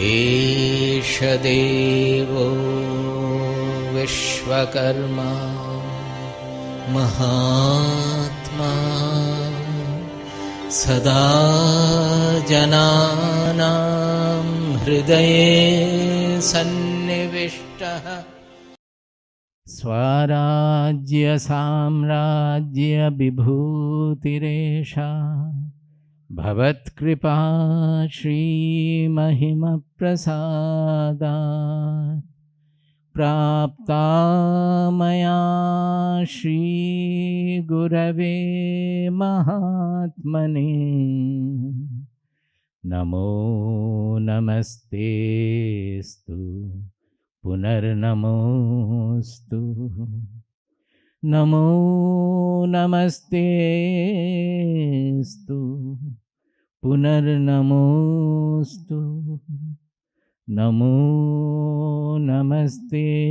एष देवो विश्वकर्मा महात्मा सदा जनानां हृदये सन्निविष्टः। स्वराज्य साम्राज्य विभूतिरेषा भवत्कृपा श्रीमहिमप्रसादात् प्राप्ता मया श्रीगुरवे महात्मने। नमो नमस्तेस्तु पुनर्नमोस्तु। नमो नमस्तेस्तु पुनर्नमोस्तु। नमो नमस्तेस्तु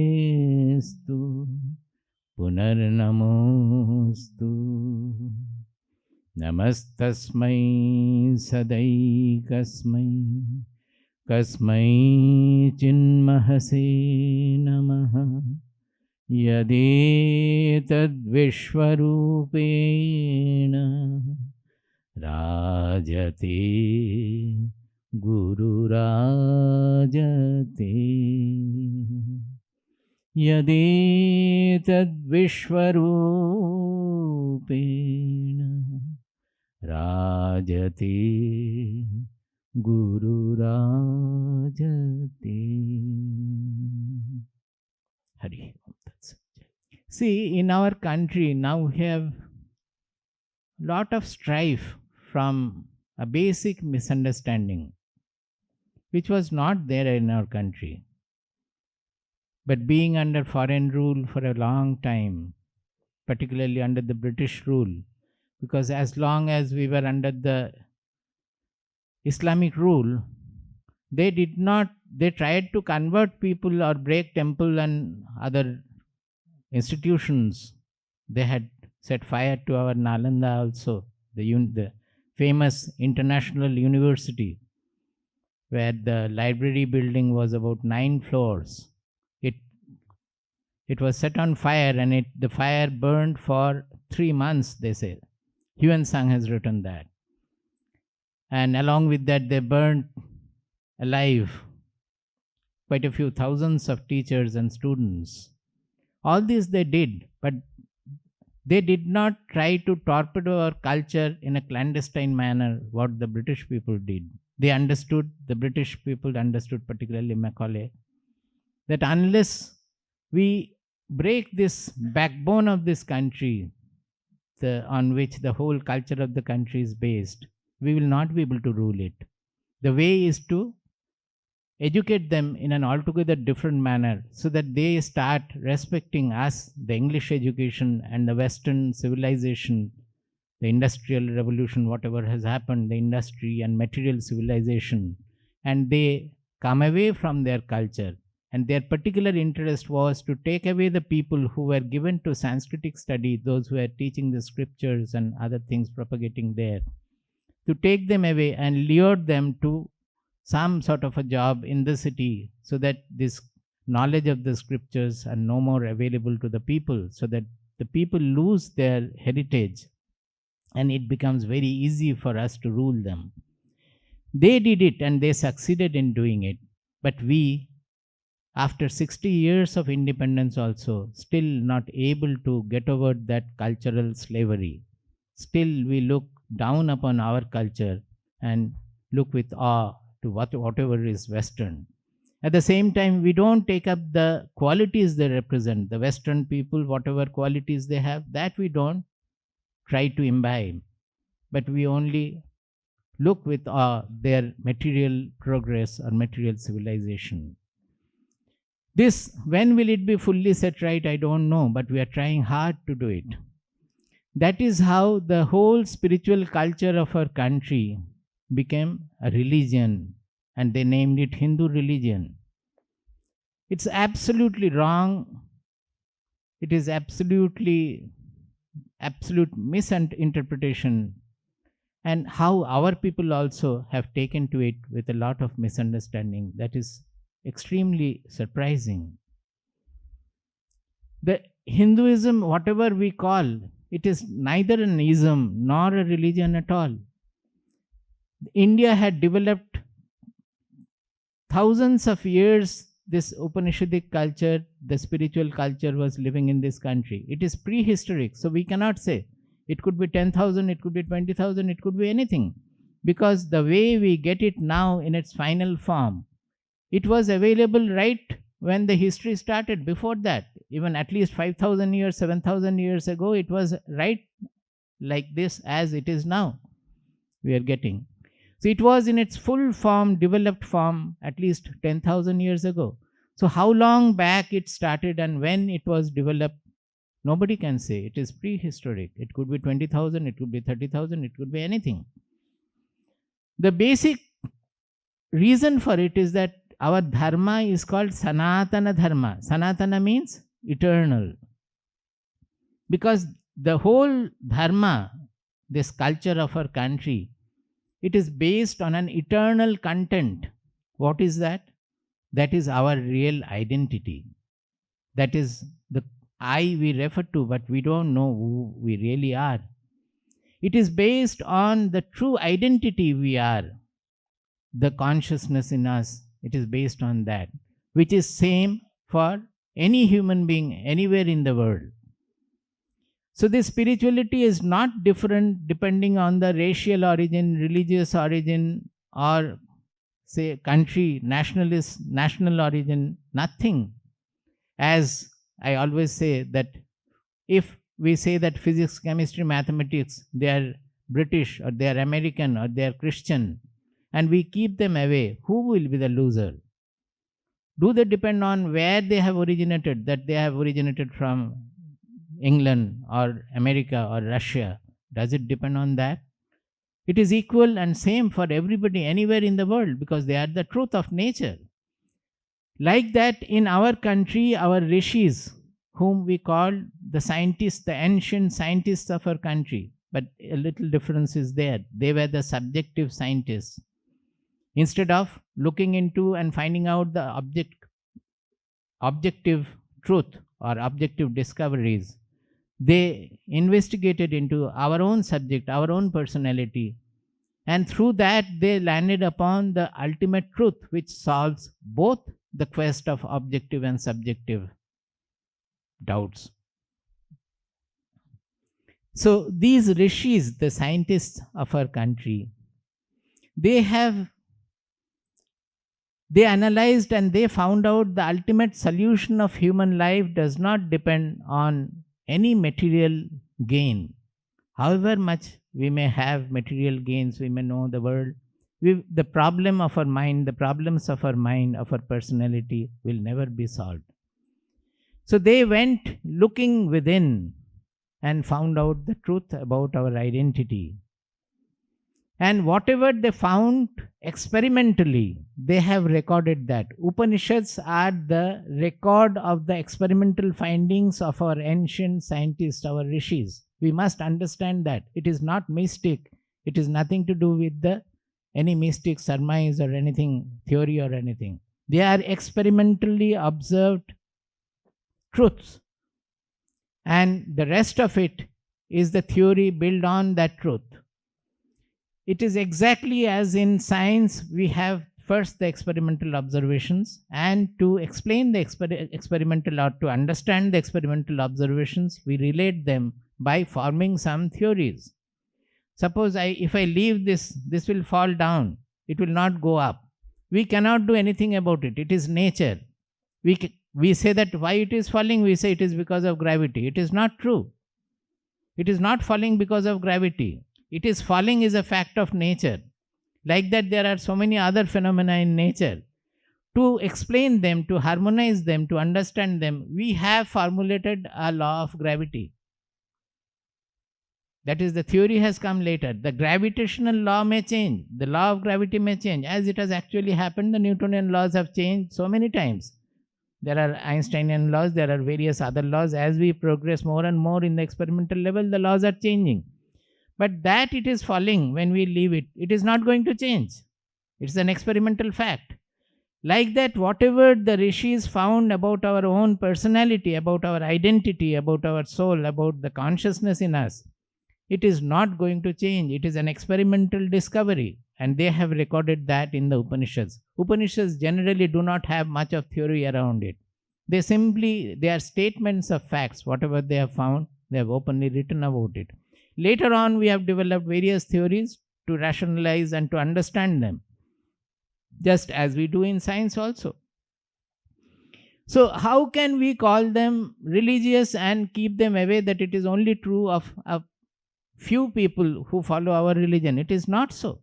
पुनर्नमोस्तु। नमस्तस्मै सदैकस्मै कस्मै चिन्महसे नमः। यदेतद्विश्वरूपेण राजते गुरुराजते। यदेतद्विश्वरूपेण राजते गुरुराजते। Hari Om Tat Sat. See, in our country now we have lot of strife from a basic misunderstanding which was not there in our country. But being under foreign rule for a long time, particularly under the British rule, because as long as we were under the Islamic rule, they tried to convert people or break temple and other institutions. They had set fire to our Nalanda also, the famous international university, where the library building was about 9 floors. It was set on fire, and the fire burned for 3 months, they say. Yuan Sang has written that. And along with that, they burned alive quite a few thousands of teachers and students. All this they did, but they did not try to torpedo our culture in a clandestine manner, what the British people did. The British people understood, particularly Macaulay, that unless we break this backbone of this country, on which the whole culture of the country is based, we will not be able to rule it. The way is to educate them in an altogether different manner, so that they start respecting us, the English education and the Western civilization, the industrial revolution, whatever has happened, the industry and material civilization, and they come away from their culture. And their particular interest was to take away the people who were given to Sanskritic study, those who were teaching the scriptures and other things propagating there, to take them away and lure them to some sort of a job in the city, so that this knowledge of the scriptures are no more available to the people, so that the people lose their heritage and it becomes very easy for us to rule them. They did it and they succeeded in doing it. But we, after 60 years of independence also, still not able to get over that cultural slavery. Still we look down upon our culture and look with awe to whatever is Western. At the same time, we don't take up the qualities they represent. The Western people, whatever qualities they have, that we don't try to imbibe. But we only look with awe their material progress or material civilization. This, when will it be fully set right, I don't know, but we are trying hard to do it. That is how the whole spiritual culture of our country became a religion, and they named it Hindu religion. It's absolutely wrong. It is absolute misinterpretation and how our people also have taken to it with a lot of misunderstanding. That is extremely surprising. The Hinduism, whatever we call, it is neither an ism nor a religion at all. India had developed thousands of years. This Upanishadic culture, the spiritual culture was living in this country. It is prehistoric, so we cannot say. It could be 10,000, it could be 20,000, it could be anything. Because the way we get it now in its final form, it was available right when the history started. Before that, even at least 5,000 years, 7,000 years ago, it was right like this as it is now. We are getting. So it was in its full form, developed form, at least 10,000 years ago. So how long back it started and when it was developed, nobody can say. It is prehistoric. It could be 20,000, it could be 30,000, it could be anything. The basic reason for it is that our dharma is called Sanatana Dharma. Sanatana means eternal. Because the whole dharma, this culture of our country, it is based on an eternal content. What is that? That is our real identity. That is the I we refer to, but we don't know who we really are. It is based on the true identity we are, the consciousness in us. It is based on that, which is same for any human being anywhere in the world. So this spirituality is not different depending on the racial origin, religious origin, or say country, national origin, nothing. As I always say that if we say that physics, chemistry, mathematics, they are British or they are American or they are Christian, and we keep them away, who will be the loser? Do they depend on where they have originated, that they have originated from England or America or Russia? Does it depend on that? It is equal and same for everybody anywhere in the world because they are the truth of nature. Like that, in our country, our rishis, whom we call the scientists, the ancient scientists of our country, but a little difference is there. They were the subjective scientists. Instead of looking into and finding out the objective truth or objective discoveries, they investigated into our own subject, our own personality, and through that they landed upon the ultimate truth, which solves both the quest of objective and subjective doubts. So these rishis, the scientists of our country, they analyzed and they found out the ultimate solution of human life does not depend on any material gain. However much we may have material gains, we may know the world, the problem of our mind, the problems of our mind, of our personality will never be solved. So they went looking within and found out the truth about our identity. And whatever they found experimentally, they have recorded that. Upanishads are the record of the experimental findings of our ancient scientists, our rishis. We must understand that. It is not mystic. It is nothing to do with any mystic surmise or anything, theory or anything. They are experimentally observed truths. And the rest of it is the theory built on that truth. It is exactly as in science, we have first the experimental observations, and to explain the experimental or to understand the experimental observations, we relate them by forming some theories. Suppose if I leave this will fall down, it will not go up. We cannot do anything about it. It is nature. We say that why it is falling, we say it is because of gravity. It is not true. It is not falling because of gravity. It is falling is a fact of nature. Like that, there are so many other phenomena in nature. To explain them, to harmonize them, to understand them, we have formulated a law of gravity. That is, the theory has come later. The gravitational law may change. The law of gravity may change. As it has actually happened, the Newtonian laws have changed so many times. There are Einsteinian laws, there are various other laws. As we progress more and more in the experimental level, the laws are changing. But that it is falling when we leave it, it is not going to change. It's an experimental fact. Like that, whatever the rishis found about our own personality, about our identity, about our soul, about the consciousness in us, it is not going to change. It is an experimental discovery. And they have recorded that in the Upanishads. Upanishads generally do not have much of theory around it. They are statements of facts. Whatever they have found, they have openly written about it. Later on, we have developed various theories to rationalize and to understand them, just as we do in science also. So, how can we call them religious and keep them away that it is only true of a few people who follow our religion? It is not so.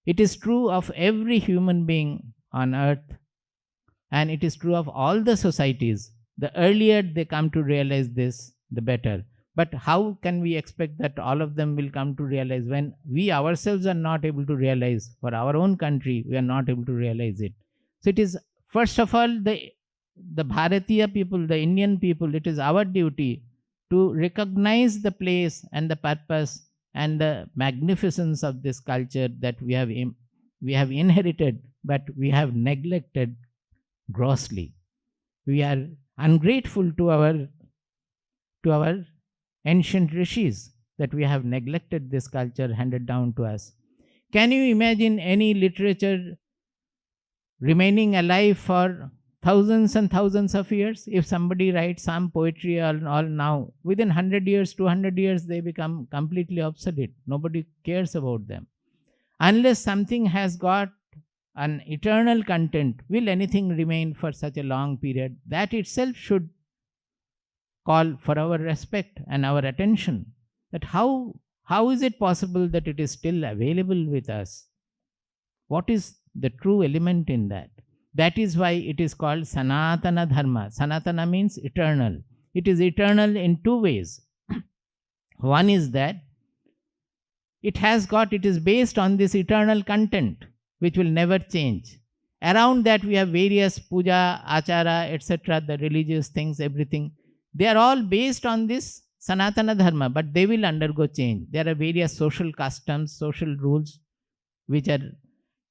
It is true of every human being on earth, and it is true of all the societies. The earlier they come to realize this, the better. But how can we expect that all of them will come to realize when we ourselves are not able to realize? For our own country, we are not able to realize it. So it is, first of all, the Bharatiya people, the Indian people, it is our duty to recognize the place and the purpose and the magnificence of this culture that we have inherited, but we have neglected grossly. We are ungrateful to our ancient rishis, that we have neglected this culture handed down to us. Can you imagine any literature remaining alive for thousands and thousands of years? If somebody writes some poetry all now, within 100 years, 200 years, they become completely obsolete. Nobody cares about them. Unless something has got an eternal content, will anything remain for such a long period? That itself should call for our respect and our attention. That how is it possible that it is still available with us? What is the true element in that? That is why it is called Sanatana Dharma. Sanatana means eternal. It is eternal in two ways. One is that it is based on this eternal content which will never change. Around that we have various puja, achara, etc., the religious things, everything. They are all based on this Sanatana Dharma, but they will undergo change. There are various social customs, social rules, which are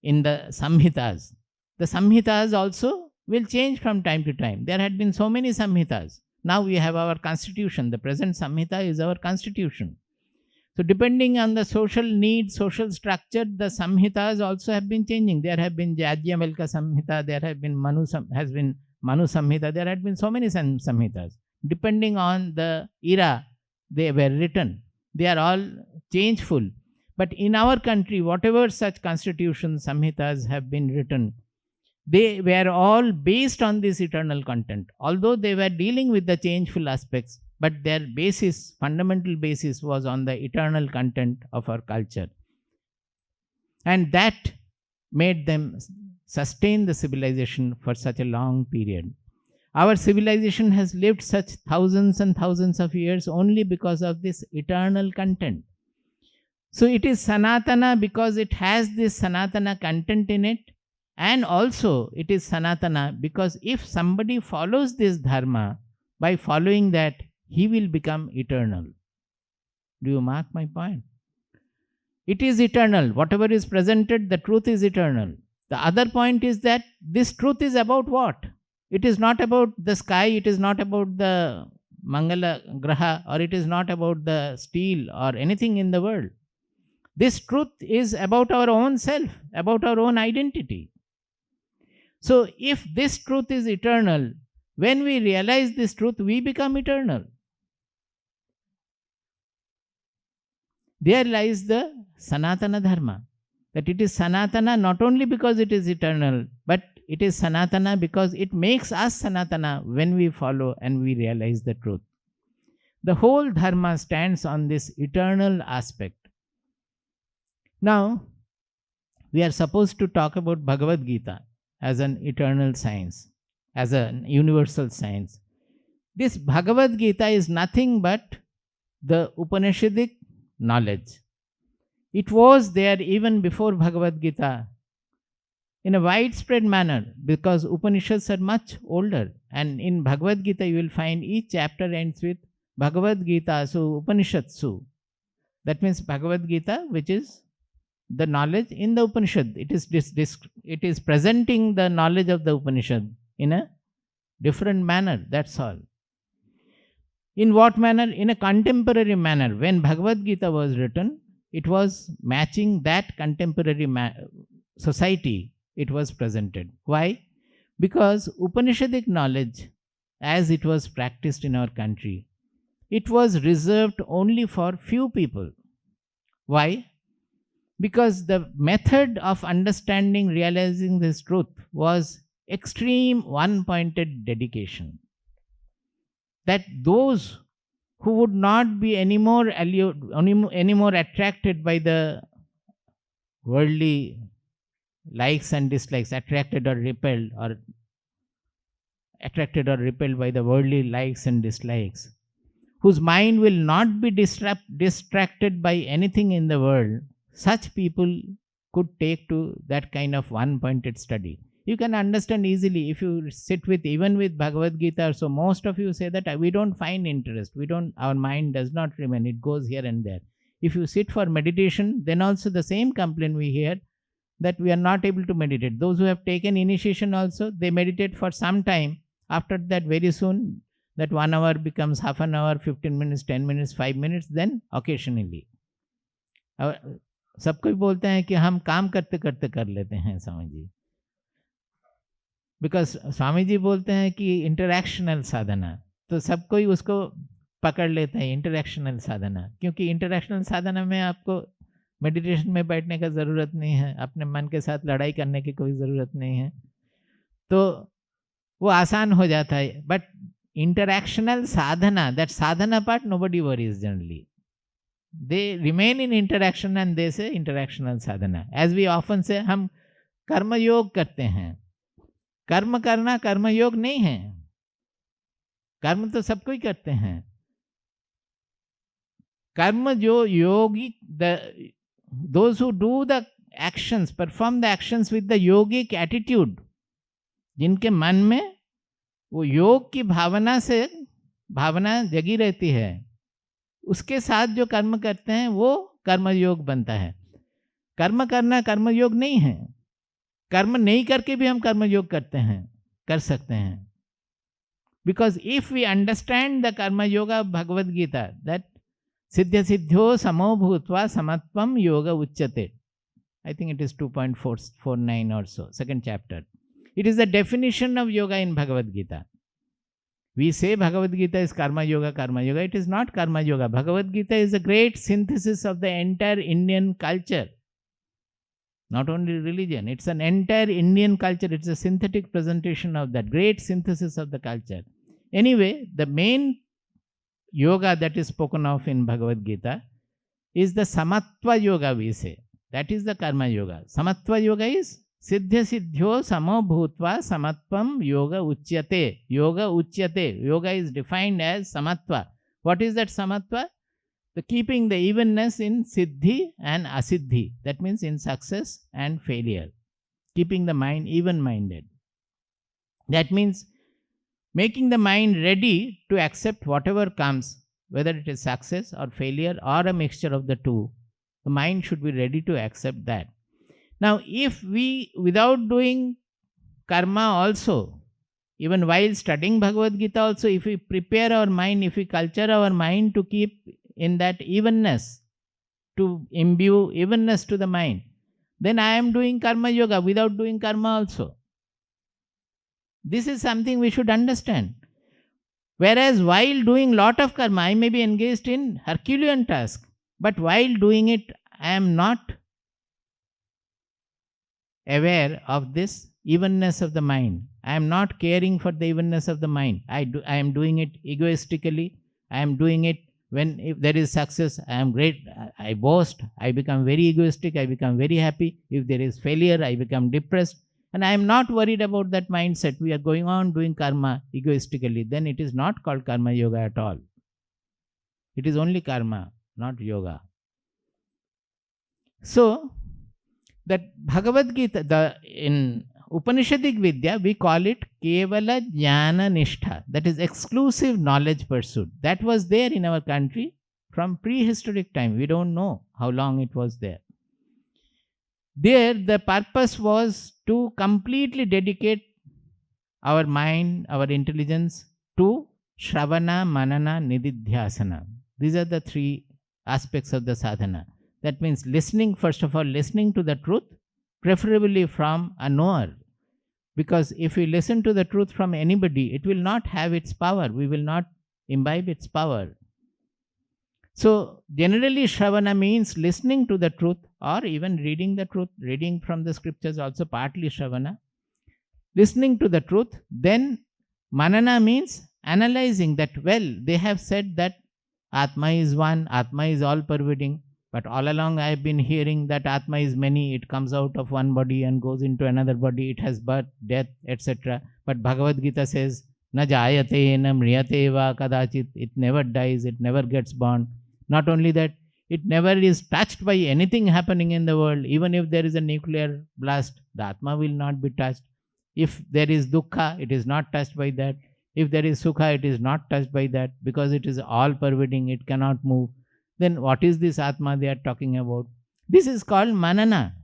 in the Samhitas. The Samhitas also will change from time to time. There had been so many Samhitas. Now we have our constitution. The present Samhita is our constitution. So depending on the social need, social structure, the Samhitas also have been changing. There have been Yajnavalkya Samhita, there have been Manu Samhita, there had been so many Samhitas. Depending on the era they were written, they are all changeful. But in our country, whatever such constitutions, Samhitas have been written, they were all based on this eternal content. Although they were dealing with the changeful aspects, but their basis, fundamental basis, was on the eternal content of our culture. And that made them sustain the civilization for such a long period. Our civilization has lived such thousands and thousands of years only because of this eternal content. So it is Sanatana because it has this Sanatana content in it, and also it is Sanatana because if somebody follows this Dharma, by following that, he will become eternal. Do you mark my point? It is eternal. Whatever is presented, the truth is eternal. The other point is that this truth is about what? It is not about the sky, it is not about the Mangala Graha, or it is not about the steel or anything in the world. This truth is about our own self, about our own identity. So if this truth is eternal, when we realize this truth, we become eternal. There lies the Sanatana Dharma. That it is Sanatana not only because it is eternal, but it is Sanatana because it makes us Sanatana when we follow and we realize the truth. The whole Dharma stands on this eternal aspect. Now, we are supposed to talk about Bhagavad Gita as an eternal science, as a universal science. This Bhagavad Gita is nothing but the Upanishadic knowledge. It was there even before Bhagavad Gita in a widespread manner because Upanishads are much older, and in Bhagavad Gita you will find each chapter ends with Bhagavad Gita, so Upanishadsu. That means Bhagavad Gita, which is the knowledge in the Upanishad. It is presenting the knowledge of the Upanishad in a different manner. That's all. In what manner? In a contemporary manner. When Bhagavad Gita was written, it was matching that contemporary society. It was presented. Why? Because Upanishadic knowledge, as it was practiced in our country, it was reserved only for few people. Why? Because the method of understanding, realizing this truth was extreme one-pointed dedication. That those who would not be any more attracted by the worldly likes and dislikes, attracted or repelled by the worldly likes and dislikes, whose mind will not be distracted by anything in the world, such people could take to that kind of one-pointed study. You can understand easily if you sit with, even with Bhagavad Gita. So most of you say that we don't find interest. Our mind does not remain. It goes here and there. If you sit for meditation, then also the same complaint we hear, that we are not able to meditate. Those who have taken initiation also, they meditate for some time. After that, very soon, that 1 hour becomes half an hour, 15 minutes, 10 minutes, 5 minutes, then occasionally. सब कोई बोलते हैं कि हम काम करते करते कर लेते हैं स्वामी जी, बिकॉज स्वामी जी बोलते हैं कि इंटरैक्शनल साधना, तो सब कोई उसको पकड़ लेते हैं इंटरैक्शनल साधना, क्योंकि इंटरैक्शनल साधना में आपको मेडिटेशन में बैठने का ज़रूरत नहीं है, अपने मन के साथ लड़ाई करने की कोई ज़रूरत नहीं है, तो वो आसान हो जाता है. But interactional Sadhana, that Sadhana part nobody worries generally. They remain in interaction and they say interactional sadhana. As we often say, हम कर्म योग करते हैं. कर्म करना कर्म योग नहीं है. कर्म तो सबको ही करते हैं. कर्म जो योगी, those who do the actions, perform the actions with the yogic attitude, जिनके मन में वो योग की भावना जगी रहती है, उसके साथ जो कर्म करते हैं वो कर्मयोग बनता है. कर्म करना कर्मयोग नहीं है. कर्म नहीं करके भी हम कर्मयोग कर सकते हैं. Because if we understand the karma yoga Bhagavad Gita, that सिद्ध सिद्ध्यो समो भूत्वा समत्वम योग उच्यते. I think it is 2.49 or so, second chapter. It is the definition of yoga in Bhagavad Gita. We say Bhagavad Gita is Karma Yoga. It is not Karma Yoga. Bhagavad Gita is a great synthesis of the entire Indian culture. Not only religion, it's an entire Indian culture. It's a synthetic presentation of that great synthesis of the culture. Anyway, the main yoga that is spoken of in Bhagavad Gita is the Samatva Yoga, we say. That is the Karma Yoga. Samatva Yoga is सिद्ध सिद्ध्यो समो भूत्वा समत्वम योग उच्यते. योग उच्यते. Yoga is defined as samatva. What is that samatva? The keeping the evenness in siddhi and asiddhi. That means in success and failure. Keeping the mind even-minded. That means making the mind ready to accept whatever comes, whether it is success or failure or a mixture of the two. The mind should be ready to accept that. Now, if we, without doing karma also, even while studying Bhagavad Gita also, if we prepare our mind, if we culture our mind to keep in that evenness, to imbue evenness to the mind, then I am doing karma yoga without doing karma also. This is something we should understand. Whereas while doing lot of karma, I may be engaged in Herculean task, but while doing it, I am not aware of this evenness of the mind. I am not caring for the evenness of the mind. I am doing it egoistically. I am doing it when if there is success, I am great. I boast. I become very egoistic. I become very happy. If there is failure, I become depressed. And I am not worried about that mindset. We are going on doing karma egoistically. Then it is not called karma yoga at all. It is only karma, not yoga. So, that Bhagavad Gita, in Upanishadic Vidya, we call it Kevala Jnana Nishtha. That is exclusive knowledge pursuit. That was there in our country from prehistoric time. We don't know how long it was there. There, the purpose was to completely dedicate our mind, our intelligence to Shravana, Manana, Nididhyasana. These are the three aspects of the sadhana. That means listening, first of all, listening to the truth, preferably from a knower. Because if we listen to the truth from anybody, it will not have its power. We will not imbibe its power. So, generally, Shravana means listening to the truth or even reading the truth. Reading from the scriptures also partly Shravana. Listening to the truth. Then, Manana means analyzing that, well, they have said that Atma is one, Atma is all pervading. But all along I have been hearing that Atma is many, it comes out of one body and goes into another body, it has birth, death, etc. But Bhagavad Gita says, Na jayate na mriyate va kadachit, it never dies, it never gets born. Not only that, it never is touched by anything happening in the world. Even if there is a nuclear blast, the Atma will not be touched. If there is dukkha, it is not touched by that. If there is sukha, it is not touched by that, because it is all pervading, it cannot move. Then what is this Atma they are talking about? This is called Manana,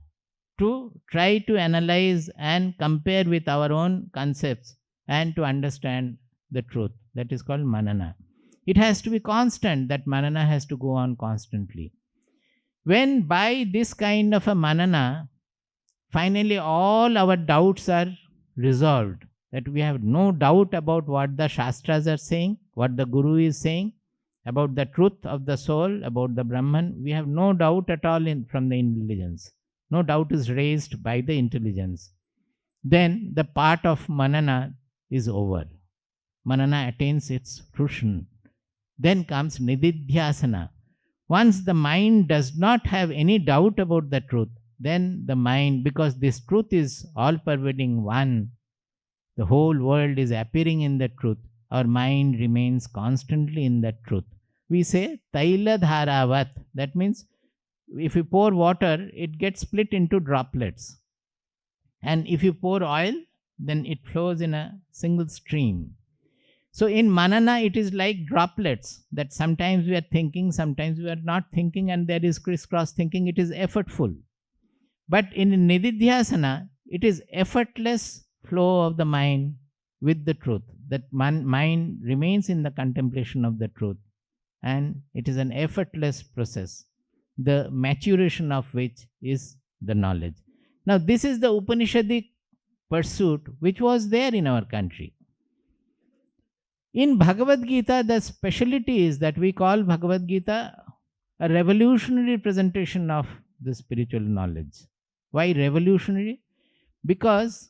to try to analyze and compare with our own concepts and to understand the truth. That is called Manana. It has to be constant, that Manana has to go on constantly. When by this kind of a Manana, finally all our doubts are resolved, that we have no doubt about what the Shastras are saying, what the Guru is saying, about the truth of the soul, about the Brahman, we have no doubt at all from the intelligence. No doubt is raised by the intelligence. Then the part of Manana is over. Manana attains its fruition. Then comes Nididhyasana. Once the mind does not have any doubt about the truth, then the mind, because this truth is all pervading one, the whole world is appearing in the truth, our mind remains constantly in that truth. We say Taila Dharavat. That means if you pour water, it gets split into droplets. And if you pour oil, then it flows in a single stream. So in Manana, it is like droplets, that sometimes we are thinking, sometimes we are not thinking, and there is crisscross thinking. It is effortful. But in Nididhyasana, it is effortless flow of the mind with the truth. That mind remains in the contemplation of the truth, and it is an effortless process, the maturation of which is the knowledge. Now, this is the Upanishadic pursuit which was there in our country. In Bhagavad Gita, the speciality is that we call Bhagavad Gita a revolutionary presentation of the spiritual knowledge. Why revolutionary? Because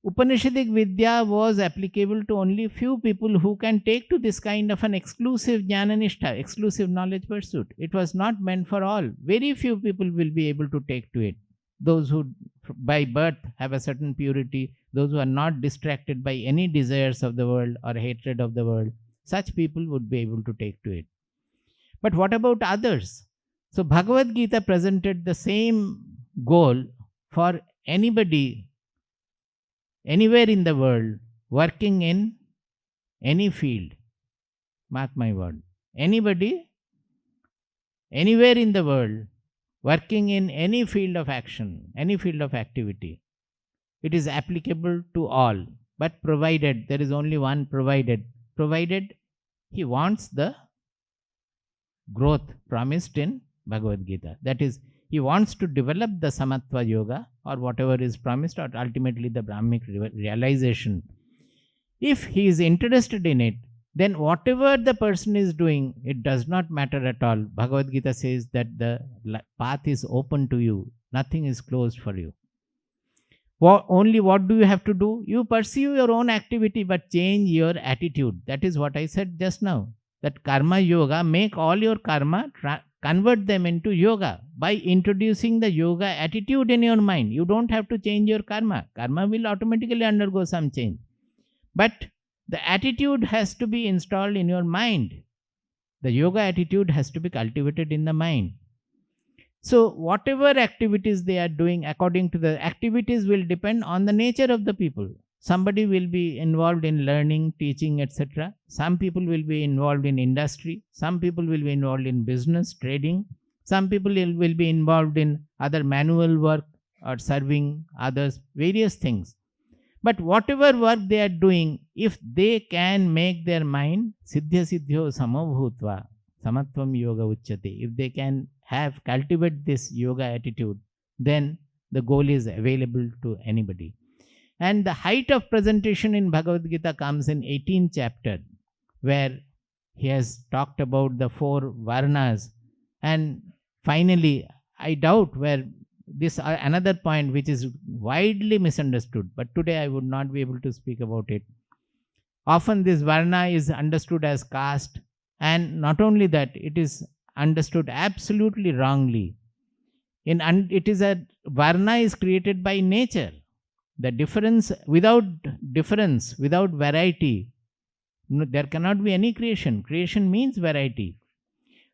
Upanishadic Vidya was applicable to only few people who can take to this kind of an exclusive Jnananishta, exclusive knowledge pursuit. It was not meant for all. Very few people will be able to take to it. Those who by birth have a certain purity, those who are not distracted by any desires of the world or hatred of the world, such people would be able to take to it. But what about others? So Bhagavad Gita presented the same goal for anybody, anywhere in the world, working in any field. Mark my word. Anybody, anywhere in the world, working in any field of action, any field of activity. It is applicable to all, but provided, there is only one provided he wants the growth promised in Bhagavad Gita. That is, he wants to develop the Samatva Yoga or whatever is promised, or ultimately the Brahmic realization. If he is interested in it, then whatever the person is doing, it does not matter at all. Bhagavad Gita says that the path is open to you. Nothing is closed for you. Only what do you have to do? You pursue your own activity, but change your attitude. That is what I said just now. That karma yoga, make all your karma, convert them into yoga by introducing the yoga attitude in your mind. You don't have to change your karma. Karma will automatically undergo some change. But the attitude has to be installed in your mind. The yoga attitude has to be cultivated in the mind. So whatever activities they are doing, according to the activities will depend on the nature of the people. somebody will be involved in learning, teaching, etc. Some people will be involved in industry. Some people will be involved in business, trading. Some people will be involved in other manual work or serving others, various things. But whatever work they are doing, if they can make their mind siddhya siddhyo samabhutva, samatvam yoga uchyate, if they can cultivate this yoga attitude, then the goal is available to anybody. And the height of presentation in Bhagavad Gita comes in 18th chapter, where he has talked about the 4 varnas. And finally, I doubt where this another point which is widely misunderstood, but today I would not be able to speak about it. Often this varna is understood as caste, and not only that, it is understood absolutely wrongly. It is a varna is created by nature. The difference, without variety, there cannot be any creation. Creation means variety.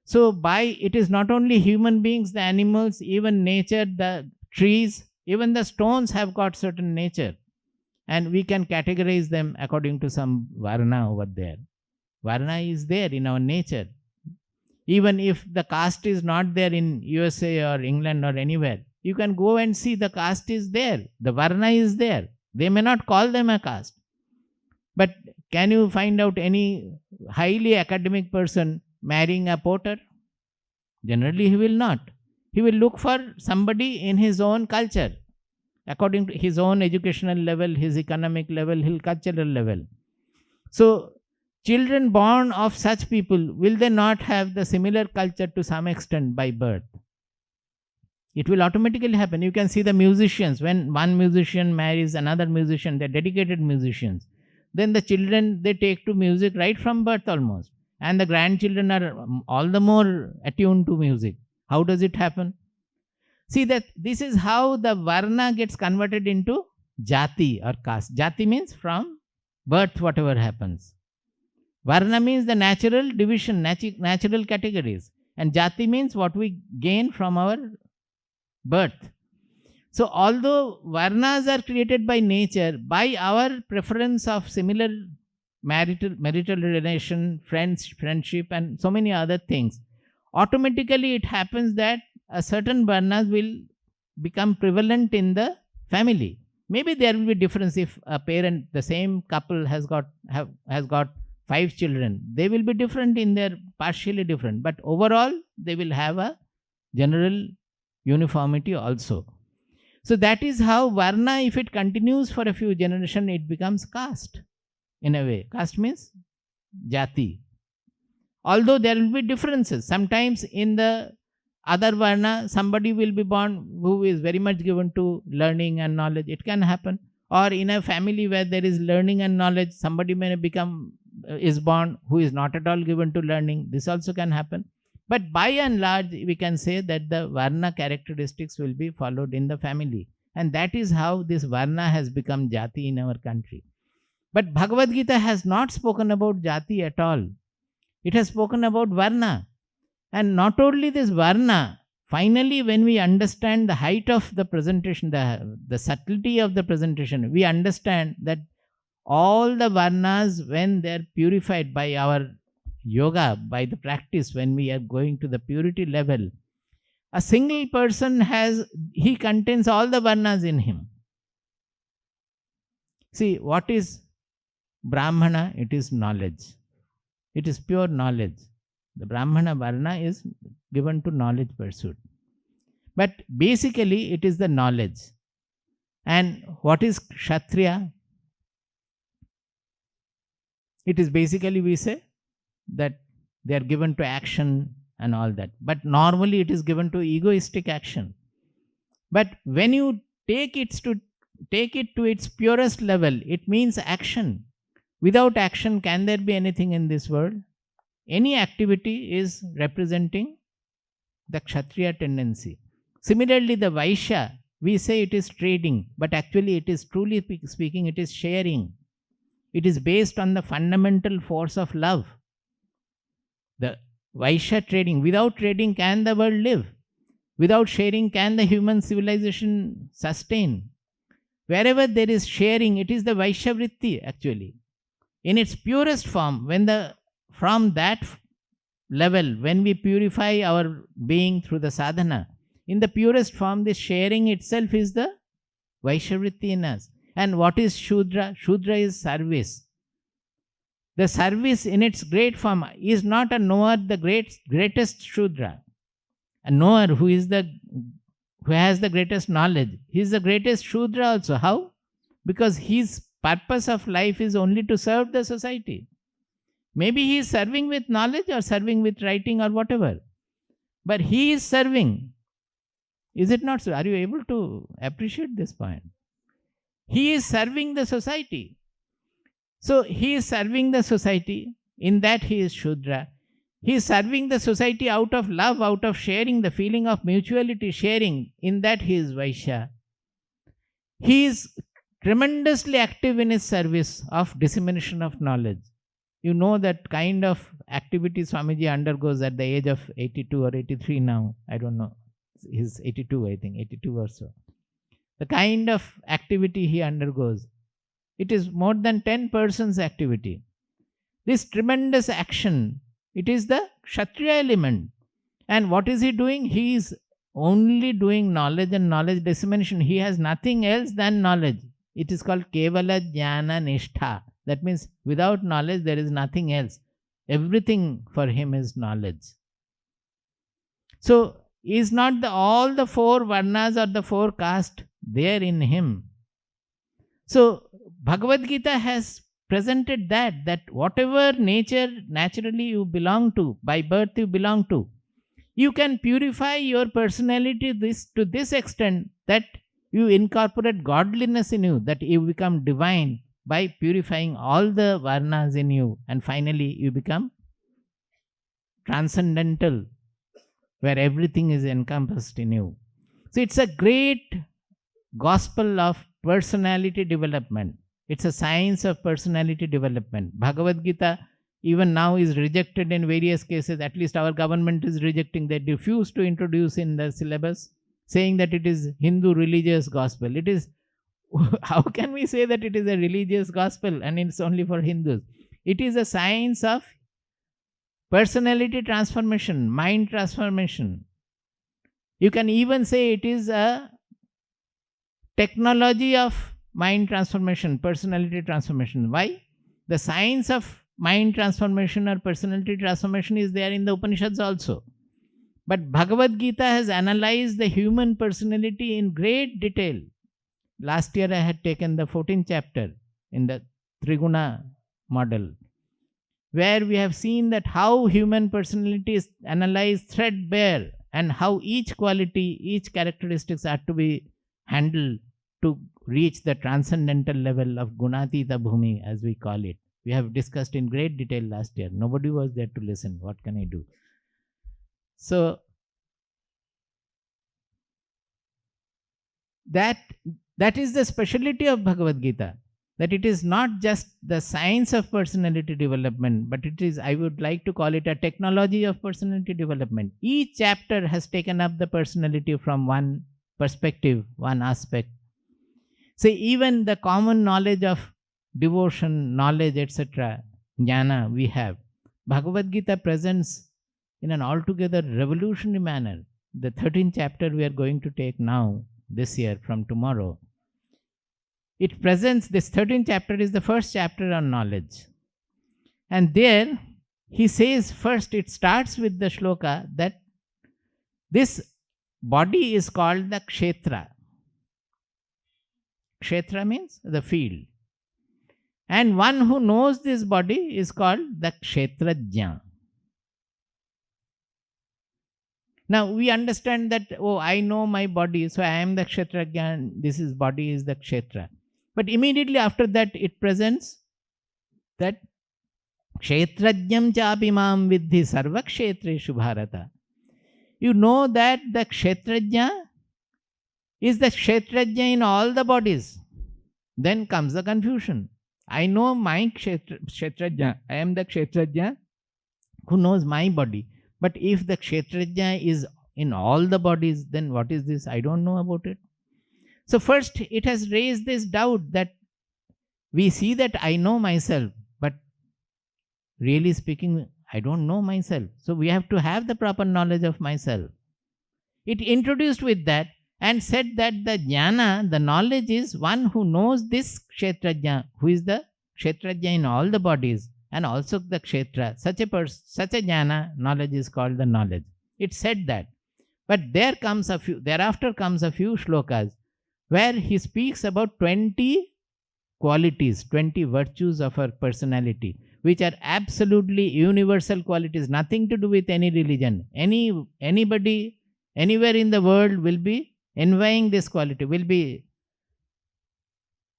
So it is not only human beings, the animals, even nature, the trees, even the stones have got certain nature. And we can categorize them according to some varna over there. Varna is there in our nature. Even if the caste is not there in USA or England or anywhere, you can go and see the caste is there. The varna is there. They may not call them a caste. But can you find out any highly academic person marrying a porter? Generally, he will not. He will look for somebody in his own culture, according to his own educational level, his economic level, his cultural level. So, children born of such people, will they not have the similar culture to some extent by birth? It will automatically happen. You can see the musicians. When one musician marries another musician, they're dedicated musicians. Then the children, they take to music right from birth almost. And the grandchildren are all the more attuned to music. How does it happen? See that this is how the varna gets converted into jati or caste. Jati means from birth whatever happens. Varna means the natural division, natural categories. And jati means what we gain from our birth. So although varnas are created by nature, by our preference of similar marital relation, friendship, and so many other things, automatically it happens that a certain varnas will become prevalent in the family. Maybe there will be difference if a parent, the same couple has got 5 children. They will be different in their, partially different, but overall they will have a general uniformity also. So that is how varna, if it continues for a few generations, it becomes caste in a way. Caste means jati. Although there will be differences. Sometimes in the other varna, somebody will be born who is very much given to learning and knowledge. It can happen. Or in a family where there is learning and knowledge, somebody may is born who is not at all given to learning. This also can happen. But by and large, we can say that the varna characteristics will be followed in the family. And that is how this varna has become jati in our country. But Bhagavad Gita has not spoken about jati at all. It has spoken about varna. And not only this varna, finally when we understand the height of the presentation, the subtlety of the presentation, we understand that all the varnas, when they are purified by our yoga, by the practice, when we are going to the purity level, a single person he contains all the varnas in him. See, what is Brahmana? It is knowledge. It is pure knowledge. The Brahmana varna is given to knowledge pursuit. But basically, it is the knowledge. And what is Kshatriya? It is basically, we say, that they are given to action and all that. But normally it is given to egoistic action. But when you take it to its purest level, it means action. Without action, can there be anything in this world? Any activity is representing the Kshatriya tendency. Similarly, the Vaishya, we say it is trading, but actually it is, truly speaking, it is sharing. It is based on the fundamental force of love. The Vaishya trading. Without trading, can the world live? Without sharing, can the human civilization sustain? Wherever there is sharing, it is the Vaishya Vritti actually. In its purest form, from that level, when we purify our being through the sadhana, in the purest form, this sharing itself is the Vaishya Vritti in us. And what is Shudra? Shudra is service. The service in its great form is not a knower, the greatest Shudra. A knower who has the greatest knowledge. He is the greatest Shudra also. How? Because his purpose of life is only to serve the society. Maybe he is serving with knowledge or serving with writing or whatever. But he is serving. Is it not so? Are you able to appreciate this point? He is serving the society. So he is serving the society. In that he is Shudra. He is serving the society out of love, out of sharing, the feeling of mutuality, sharing. In that he is Vaishya. He is tremendously active in his service of dissemination of knowledge. You know that kind of activity Swamiji undergoes at the age of 82 or 83 now. I don't know. He's 82, I think, 82 or so. The kind of activity he undergoes, it is more than 10 persons' activity. This tremendous action, it is the Kshatriya element. And what is he doing? He is only doing knowledge and knowledge dissemination. He has nothing else than knowledge. It is called Kevala Jnana Nishtha. That means without knowledge there is nothing else. Everything for him is knowledge. So, is not all the four varnas or the four castes there in him? So, Bhagavad Gita has presented that whatever nature naturally you belong to, by birth you belong to, you can purify your personality to this extent that you incorporate godliness in you, that you become divine by purifying all the varnas in you, and finally you become transcendental, where everything is encompassed in you. So it's a great gospel of personality development. It's a science of personality development. Bhagavad Gita even now is rejected in various cases. At least our government is rejecting. They refuse to introduce in the syllabus, saying that it is Hindu religious gospel. It is, how can we say that it is a religious gospel and it's only for Hindus? It is a science of personality transformation, mind transformation. You can even say it is a technology of mind transformation, personality transformation. Why? The science of mind transformation or personality transformation is there in the Upanishads also. But Bhagavad Gita has analyzed the human personality in great detail. Last year I had taken the 14th chapter in the Triguna model, where we have seen that how human personality is analyzed threadbare and how each quality, each characteristics are to be handled to reach the transcendental level of Gunatita Bhumi, as we call it. We have discussed in great detail last year. Nobody was there to listen. What can I do? So, that is the speciality of Bhagavad Gita. That it is not just the science of personality development, but it is, I would like to call it a technology of personality development. Each chapter has taken up the personality from one perspective, one aspect. So even the common knowledge of devotion, knowledge, etc., jnana we have, Bhagavad Gita presents in an altogether revolutionary manner. The 13th chapter we are going to take now, this year, from tomorrow. It presents, this 13th chapter is the first chapter on knowledge. And there he says first, it starts with the shloka that this body is called the kshetra. Kshetra means the field. And one who knows this body is called the kshetrajna. Now we understand that, oh, I know my body, so I am the kshetrajna, and this is body is the kshetra. But immediately after that, it presents that kshetrajnam chapimam vidhi sarva kshetreshu bharata. You know that the kshetrajna is the kshetrajna in all the bodies. Then comes the confusion. I know my kshetrajna. I am the kshetrajna who knows my body. But if the kshetrajna is in all the bodies, then what is this? I don't know about it. So first it has raised this doubt that we see that I know myself, but really speaking, I don't know myself. So we have to have the proper knowledge of myself. It introduced with that and said that the jnana, the knowledge, is one who knows this kshetrajna, who is the kshetrajna in all the bodies and also the kshetra. Such a jnana, knowledge is called the knowledge. It said that. But thereafter comes a few shlokas where he speaks about 20 qualities, 20 virtues of our personality, which are absolutely universal qualities, nothing to do with any religion. Anybody, anywhere in the world will be envying this quality, will be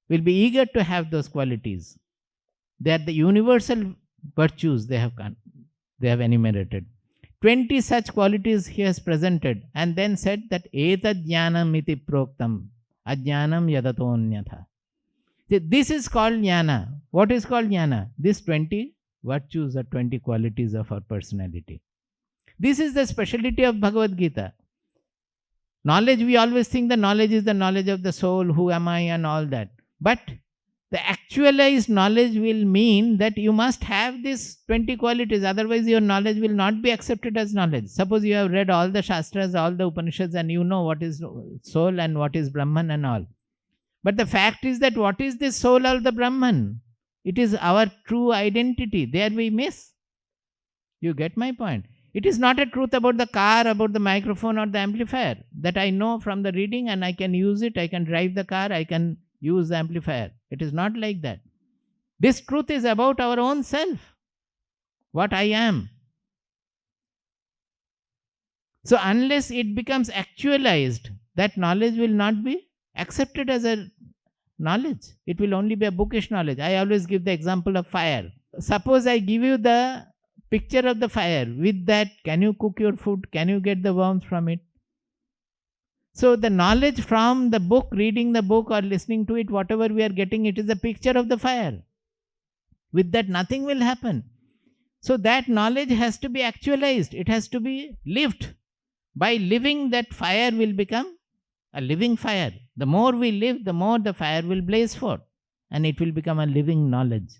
eager to have those qualities. They are the universal virtues they have enumerated. 20 such qualities he has presented and then said that etad jnanam iti proktam ajnanam yadatonyatha. This is called jnana. What is called jnana? These 20 virtues or 20 qualities of our personality. This is the speciality of Bhagavad Gita. Knowledge, we always think the knowledge is the knowledge of the soul, who am I and all that. But the actualized knowledge will mean that you must have these 20 qualities, otherwise your knowledge will not be accepted as knowledge. Suppose you have read all the Shastras, all the Upanishads, and you know what is soul and what is Brahman and all. But the fact is that what is this soul or the Brahman? It is our true identity. There we miss. You get my point? It is not a truth about the car, about the microphone or the amplifier that I know from the reading and I can use it, I can drive the car, I can use the amplifier. It is not like that. This truth is about our own self, what I am. So unless it becomes actualized, that knowledge will not be accepted as a knowledge. It will only be a bookish knowledge. I always give the example of fire. Suppose I give you the picture of the fire. With that, can you cook your food? Can you get the warmth from it? So the knowledge from the book, reading the book or listening to it, whatever we are getting, it is a picture of the fire. With that, nothing will happen. So that knowledge has to be actualized. It has to be lived. By living, that fire will become a living fire. The more we live, the more the fire will blaze forth and it will become a living knowledge.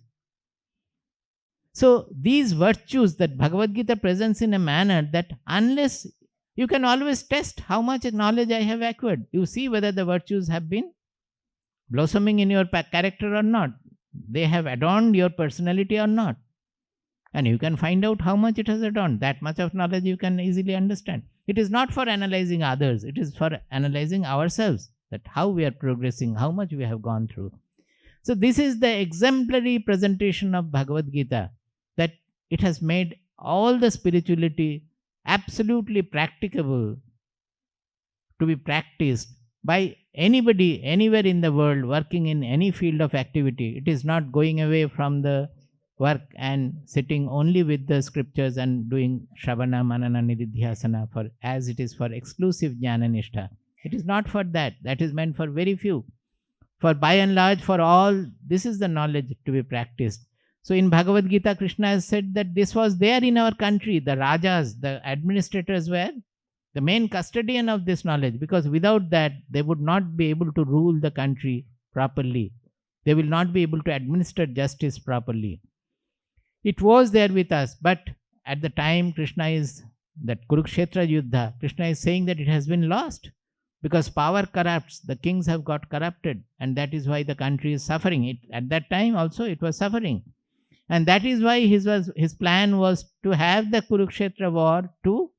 So these virtues that Bhagavad Gita presents in a manner that unless you can always test how much knowledge I have acquired. You see whether the virtues have been blossoming in your character or not. They have adorned your personality or not. And you can find out how much it has adorned. That much of knowledge you can easily understand. It is not for analyzing others. It is for analyzing ourselves, that how we are progressing, how much we have gone through. So this is the exemplary presentation of Bhagavad Gita, that it has made all the spirituality absolutely practicable to be practiced by anybody, anywhere in the world, working in any field of activity. It is not going away from the work and sitting only with the scriptures and doing Shravana, Manana, Nididhyasana for as it is for exclusive Jnana Nishtha. It is not for that. That is meant for very few. For by and large, for all, this is the knowledge to be practiced. So in Bhagavad Gita, Krishna has said that this was there in our country. The Rajas, the administrators were the main custodian of this knowledge, because without that, they would not be able to rule the country properly. They will not be able to administer justice properly. It was there with us, but at the time Krishna is, that Kurukshetra Yuddha, Krishna is saying that it has been lost because power corrupts. The kings have got corrupted, and that is why the country is suffering. At that time also it was suffering. And that is why his plan was to have the Kurukshetra war to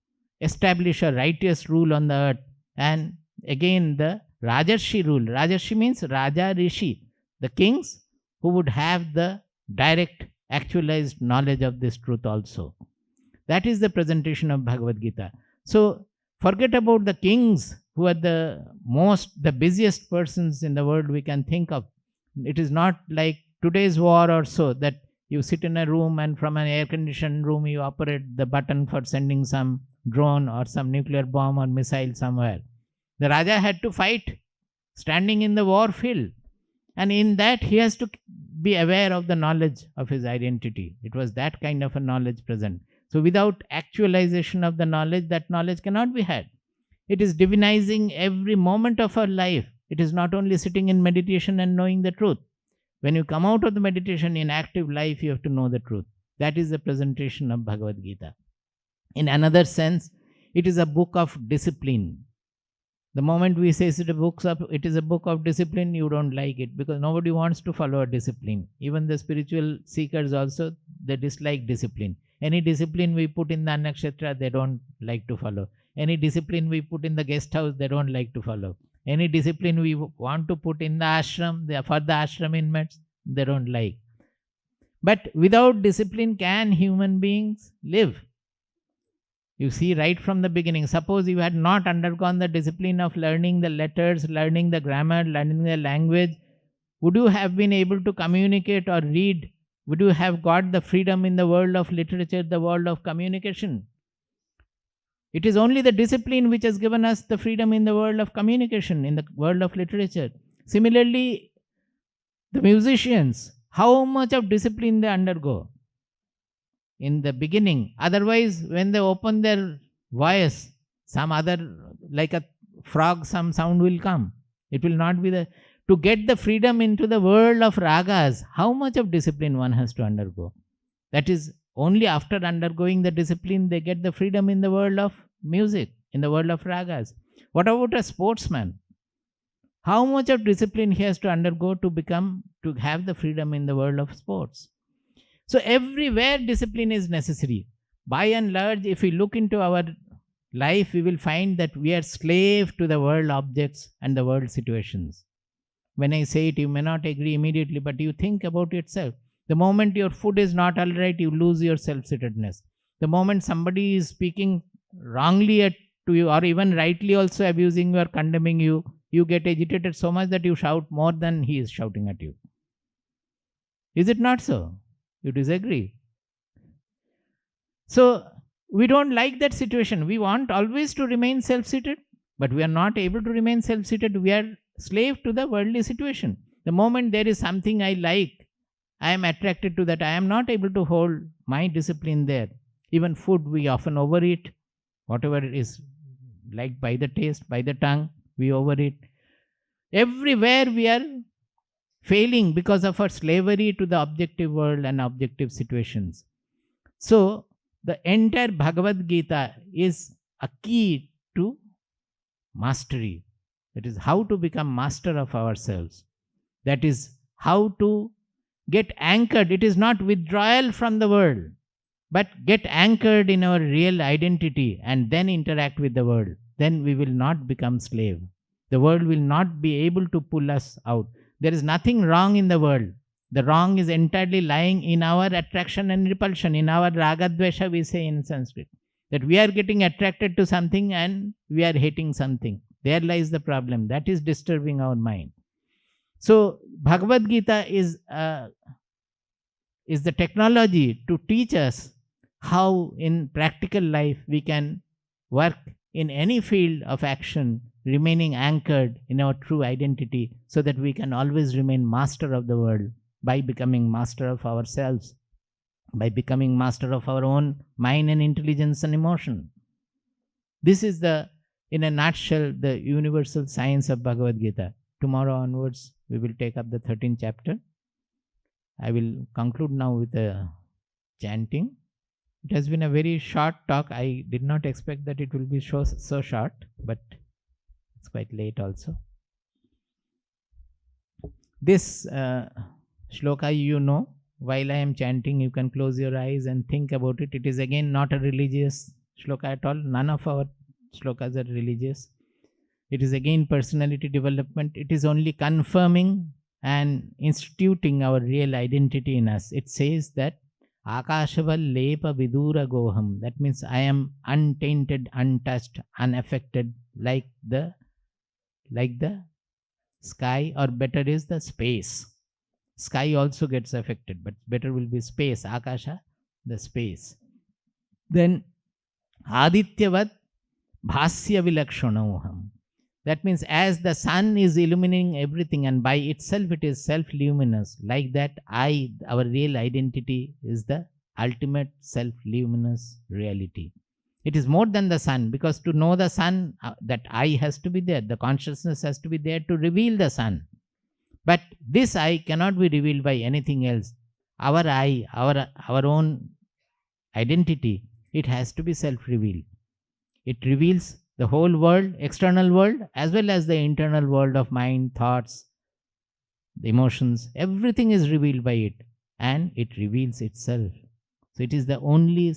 establish a righteous rule on the earth. And again the Rajarshi rule. Rajarshi means Raja Rishi, the kings who would have the direct actualized knowledge of this truth also. That is the presentation of Bhagavad Gita. So forget about the kings who are the busiest persons in the world we can think of. It is not like today's war or so, that you sit in a room and from an air-conditioned room you operate the button for sending some drone or some nuclear bomb or missile somewhere. The Raja had to fight standing in the war field. And in that he has to be aware of the knowledge of his identity. It was that kind of a knowledge present. So without actualization of the knowledge, that knowledge cannot be had. It is divinizing every moment of our life. It is not only sitting in meditation and knowing the truth. When you come out of the meditation in active life, you have to know the truth. That is the presentation of Bhagavad Gita. In another sense, it is a book of discipline. The moment we say it is a book of discipline, you don't like it, because nobody wants to follow a discipline. Even the spiritual seekers also, they dislike discipline. Any discipline we put in the Annakshetra, they don't like to follow. Any discipline we put in the guest house, they don't like to follow. Any discipline we want to put in the ashram, for the ashram inmates, they don't like. But without discipline, can human beings live? You see, right from the beginning, suppose you had not undergone the discipline of learning the letters, learning the grammar, learning the language, would you have been able to communicate or read? Would you have got the freedom in the world of literature, the world of communication? It is only the discipline which has given us the freedom in the world of communication, in the world of literature. Similarly, the musicians, how much of discipline they undergo in the beginning. Otherwise, when they open their voice, some other, like a frog, some sound will come. It will not be the... To get the freedom into the world of ragas, how much of discipline one has to undergo? That is, only after undergoing the discipline, they get the freedom in the world of music, in the world of ragas. What about a sportsman? How much of discipline he has to undergo to have the freedom in the world of sports? So everywhere discipline is necessary. By and large, if we look into our life, we will find that we are slave to the world objects and the world situations. When I say it, you may not agree immediately, but you think about yourself. The moment your food is not all right, you lose your self-centeredness. The moment somebody is speaking wrongly to you, or even rightly also abusing you or condemning you, you get agitated so much that you shout more than he is shouting at you. Is it not so? You disagree? So, we don't like that situation. We want always to remain self-seated, but we are not able to remain self-seated. We are slave to the worldly situation. The moment there is something I like, I am attracted to that. I am not able to hold my discipline there. Even food, we often overeat. Whatever is liked by the taste, by the tongue, we overeat. Everywhere we are failing because of our slavery to the objective world and objective situations. So, the entire Bhagavad Gita is a key to mastery. That is how to become master of ourselves. That is how to get anchored. It is not withdrawal from the world, but get anchored in our real identity and then interact with the world. Then we will not become slave. The world will not be able to pull us out. There is nothing wrong in the world. The wrong is entirely lying in our attraction and repulsion, in our ragadvesha, we say in Sanskrit. That we are getting attracted to something and we are hating something. There lies the problem. That is disturbing our mind. So, Bhagavad Gita is the technology to teach us how in practical life we can work in any field of action, remaining anchored in our true identity, so that we can always remain master of the world by becoming master of ourselves, by becoming master of our own mind and intelligence and emotion. This is in a nutshell, the universal science of Bhagavad Gita. Tomorrow onwards, we will take up the 13th chapter. I will conclude now with a chanting. It has been a very short talk. I did not expect that it will be so short, but it's quite late also. This shloka, you know, while I am chanting, you can close your eyes and think about it. It is again not a religious shloka at all. None of our shlokas are religious. It is again personality development. It is only confirming and instituting our real identity in us. It says that Akashaval lepa vidura goham. That means I am untainted, untouched, unaffected, like the sky, or better is the space. Sky also gets affected, but better will be space. Akasha, the space. Then Adityavat bhasya vilakshanoham. That means as the sun is illuminating everything and by itself it is self-luminous, like that our real identity is the ultimate self-luminous reality. It is more than the sun, because to know the sun, that I has to be there. The consciousness has to be there to reveal the sun. But this I cannot be revealed by anything else. Our I, our own identity, it has to be self-revealed. It reveals the whole world, external world, as well as the internal world of mind, thoughts, the emotions. Everything is revealed by it, and it reveals itself. So it is the only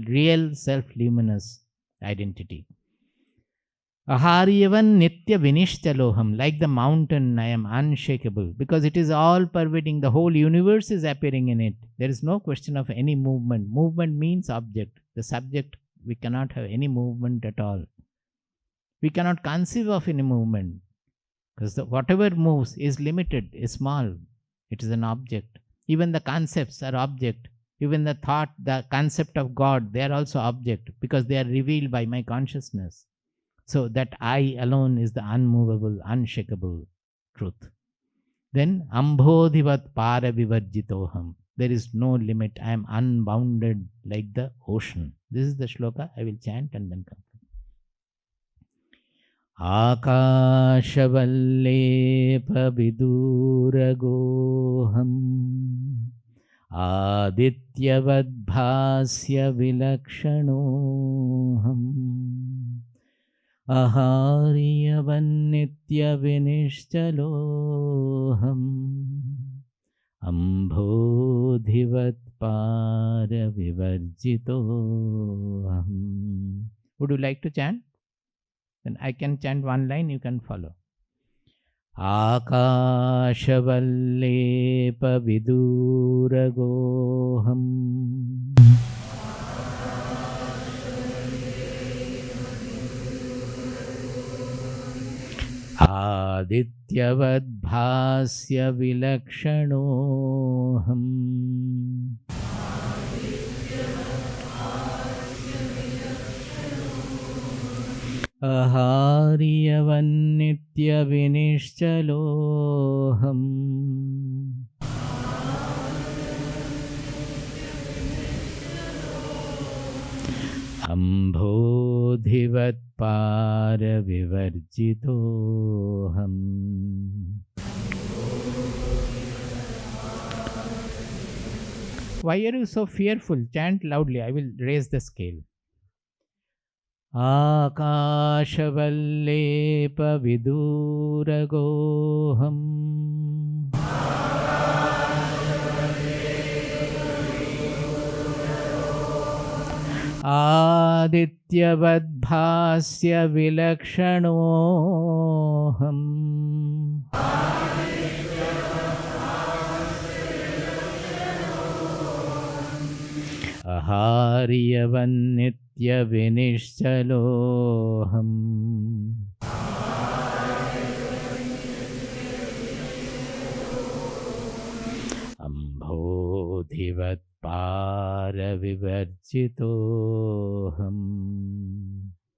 real self-luminous identity. Aharyavan nitya vinishtaloham, like the mountain, I am unshakable, because it is all pervading. The whole universe is appearing in it. There is no question of any movement. Movement means object. The subject, we cannot have any movement at all. We cannot conceive of any movement, because whatever moves is limited, is small. It is an object. Even the concepts are object. Even the thought, the concept of God, they are also object, because they are revealed by my consciousness. So that I alone is the unmovable, unshakable truth. Then Ambodhivat para vivarjitoham. There is no limit. I am unbounded like the ocean. This is the shloka. I will chant and then come. Akashavallepaviduragoham adityavadbhasya vilakshanoham aharyavannityavinischaloham ambodhivatparavivarjitoham. Would you like to chant? Then I can chant one line, you can follow. Akashavallepaviduragoham adityavadbhasya vilakshanoham aharyavannityavinischaloham ambodhivatparavivarjitoham. Why are you so fearful? Chant loudly. I will raise the scale. Akashavallepaviduragoham adityavadbhasya vilakshanoham aharyavannityavinischaloham ambodhivatparavivarjitoham.